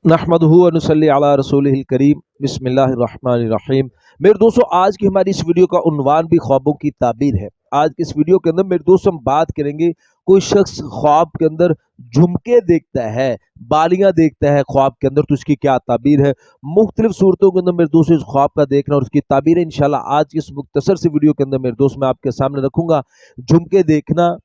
नहमदुहु व नुसल्ली अला रसूलिहिल करीम बिस्मिल्लाहिर्रहमानिर्रहीम। मेरे दोस्तों, आज की हमारी इस वीडियो का उन्वान भी ख्वाबों की ताबीर है। आज की इस वीडियो के अंदर मेरे दोस्तों हम बात करेंगे, कोई शख्स ख्वाब के अंदर झुमके देखता है, बालियां देखता है ख्वाब के अंदर, तो उसकी क्या ताबीर है। मुख्तलिफ सूरतों के अंदर मेरे दोस्तों इस ख्वाब का देखना और उसकी ताबीर इंशाल्लाह आज की इस मुख्तसर सी वीडियो के अंदर मेरे दोस्त मैं आपके सामने रखूंगा। झुमके देखना,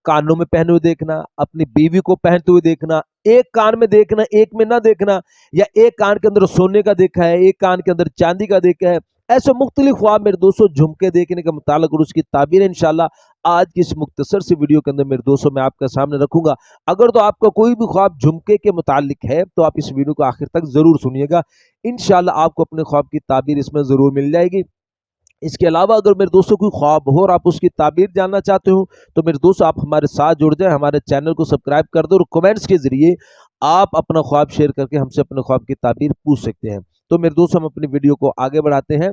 कानों में पहने हुए देखना, अपनी बीवी को पहनते हुए देखना, एक कान में देखना एक में ना देखना, या एक कान के अंदर सोने का देखा है एक कान के अंदर चांदी का देखा है, ऐसे मुख्तलिफ ख्वाब मेरे दोस्तों झुमके देखने के मुतालिक और उसकी ताबीर इंशाल्लाह आज की इस मुख्तसर सी वीडियो के अंदर मेरे दोस्तों मैं आपके सामने रखूंगा। अगर तो आपका कोई भी ख्वाब झुमके के मुतालिक है तो आप इस वीडियो को आखिर तक जरूर सुनिएगा। इंशाल्लाह आपको अपने ख्वाब की ताबीर इसमें जरूर मिल जाएगी। इसके अलावा अगर मेरे दोस्तों कोई ख्वाब हो और आप उसकी ताबीर जानना चाहते हो तो मेरे दोस्तों आप हमारे साथ जुड़ जाए, हमारे चैनल को सब्सक्राइब कर दो और कमेंट्स के जरिए आप अपना ख्वाब शेयर करके हमसे अपने ख्वाब की ताबीर पूछ सकते हैं। तो मेरे दोस्तों हम अपनी वीडियो को आगे बढ़ाते हैं।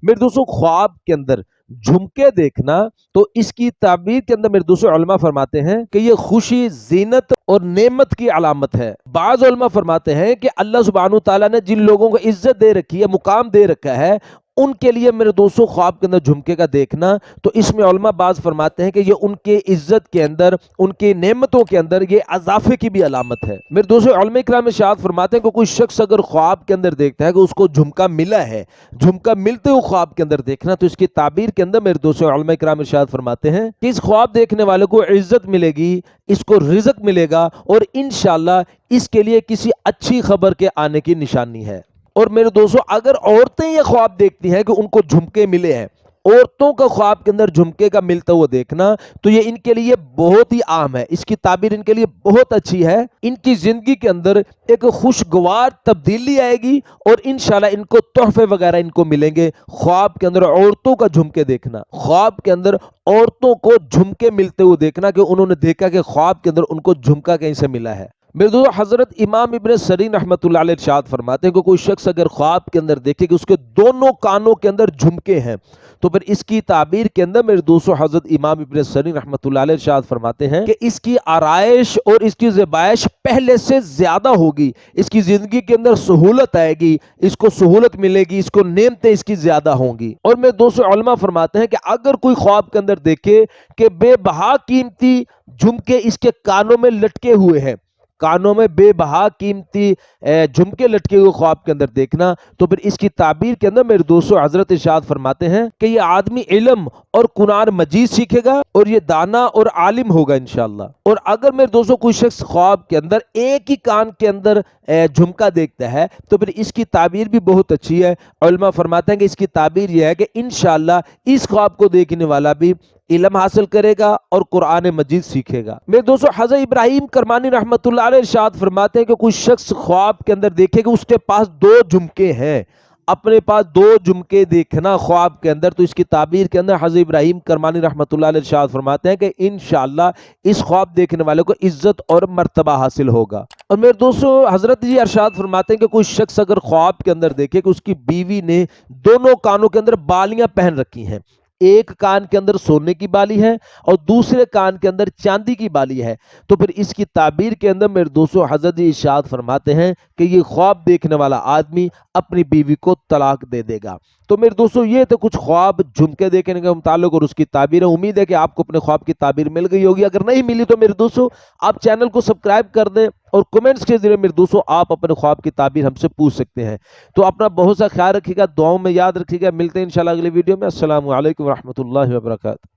मेरे दोस्तों, ख्वाब के अंदर झुमके देखना, तो इसकी ताबीर के अंदर मेरे दोस्तों उलमा फरमाते हैं कि ये खुशी, जीनत और नेमत की अलामत है। बाज़ उलमा फरमाते हैं कि अल्लाह सुब्हानहू तआला ने जिन लोगों को इज्जत दे रखी है, मुकाम दे रखा है, उनके लिए मेरे दोस्तों ख्वाब के अंदर झुमके का देखना, तो इसमें उलमा बाज फरमाते हैं कि ये उनके इज्जत के अंदर, उनकी नेमतों के अंदर ये अजाफे की भी अलामत है। मेरे दोस्तों उलमा इकराम इरशाद फरमाते हैं कि कोई शख्स अगर ख्वाब के अंदर देखता है कि उसको झुमका मिला है, झुमका मिलते हुए ख्वाब के अंदर देखना, तो इसकी ताबीर के अंदर मेरे दोस्तों उलमा इकराम इरशाद फरमाते हैं कि इस ख्वाब देखने वाले को इज्जत मिलेगी, इसको रिज़्क मिलेगा और इंशाअल्लाह इसके लिए किसी अच्छी खबर के आने की निशानी है। और मेरे दोस्तों, अगर औरतें ये ख्वाब देखती हैं कि उनको झुमके मिले हैं, औरतों का ख्वाब के अंदर झुमके का मिलता हुआ देखना, तो ये इनके लिए बहुत ही आम है। इसकी ताबीर इनके लिए बहुत अच्छी है। इनकी जिंदगी के अंदर एक खुशगवार तब्दीली आएगी और इंशाल्लाह इनको तोहफे वगैरह इनको मिलेंगे। ख्वाब के अंदर औरतों का झुमके देखना, ख्वाब के अंदर औरतों को झुमके मिलते हुए देखना कि उन्होंने देखा कि ख्वाब के अंदर उनको झुमका कहीं से मिला है। मेरे दोस्तों, हजरत इमाम इब्न सरीन रहमतुल्लाह अलैह इरशाद फरमाते हैं कि कोई शख्स अगर ख्वाब के अंदर देखे कि उसके दोनों कानों के अंदर झुमके हैं, तो फिर इसकी ताबीर के अंदर मेरे दोस्तों हजरत इमाम इब्न सरीन रहमतुल्लाह अलैह इरशाद फरमाते हैं कि इसकी आराइश और इसकी ज़बाइश पहले से ज्यादा होगी, इसकी जिंदगी के अंदर सहूलत आएगी, इसको सहूलत मिलेगी, इसको नेमतें इसकी ज्यादा होंगी। और मेरे दोस्तों उलमा फरमाते हैं कि अगर कोई ख्वाब के अंदर देखे कि बेबहा कीमती झुमके इसके कानों में लटके हुए हैं, कानों में बेबहा कीमती झुमके लटके हुए ख्वाब के अंदर देखना, तो फिर इसकी ताबीर के अंदर मेरे दोस्तों हजरत इरशाद फरमाते हैं कि ये आदमी इल्म और कुरान मजीद सीखेगा और ये दाना और आलिम होगा इंशाअल्लाह। और अगर मेरे दोस्तों कोई शख्स ख्वाब के अंदर एक ही कान के अंदर झुमका देखता है, तो फिर इसकी ताबीर भी बहुत अच्छी है। उलमा फरमाते हैं कि इसकी ताबीर यह है कि इंशाअल्लाह इस ख्वाब को देखने वाला भी इल्म हासिल करेगा और कुरान मजीद सीखेगा। मेरे दोस्तों, हज़रत इब्राहिम करमानी रहमतुल्लाह अलैह इरशाद फरमाते हैं कि कोई शख्स ख्वाब के अंदर देखे कि उसके पास दो झुमके हैं, अपने पास दो झुमके देखना ख्वाब के अंदर, तो इसकी ताबीर के अंदर हज़रत इब्राहिम करमानी रहमतुल्लाह अलैह इरशाद फरमाते हैं कि इंशाअल्लाह इस ख्वाब देखने वाले को इज्जत और मर्तबा हासिल होगा। और मेरे दोस्तों, हजरत जी इरशाद फरमाते हैं कि कोई शख्स अगर ख्वाब के अंदर देखे कि उसकी बीवी ने दोनों कानों के अंदर बालियां पहन रखी हैं, एक कान के अंदर सोने की बाली है और दूसरे कान के अंदर चांदी की बाली है, तो फिर इसकी ताबीर के अंदर मेरे दोस्तों हजरत जी इरशाद फरमाते हैं कि ये ख्वाब देखने वाला आदमी अपनी बीवी को तलाक दे देगा। तो मेरे दोस्तों, ये तो कुछ ख्वाब झुमके देखने के मुतालिक और उसकी ताबीर है। उम्मीद है कि आपको अपने ख्वाब की ताबीर मिल गई होगी। अगर नहीं मिली तो मेरे दोस्तों आप चैनल को सब्सक्राइब कर दें और कमेंट्स के जरिए मेरे दोस्तों आप अपने ख्वाब की ताबीर हमसे पूछ सकते हैं। तो अपना बहुत सा ख्याल रखिएगा, दुआओं में याद रखिएगा। मिलते हैं इंशाल्लाह अगली वीडियो में। अस्सलामु अलैकुम रहमतुल्लाहि व बरकातहू।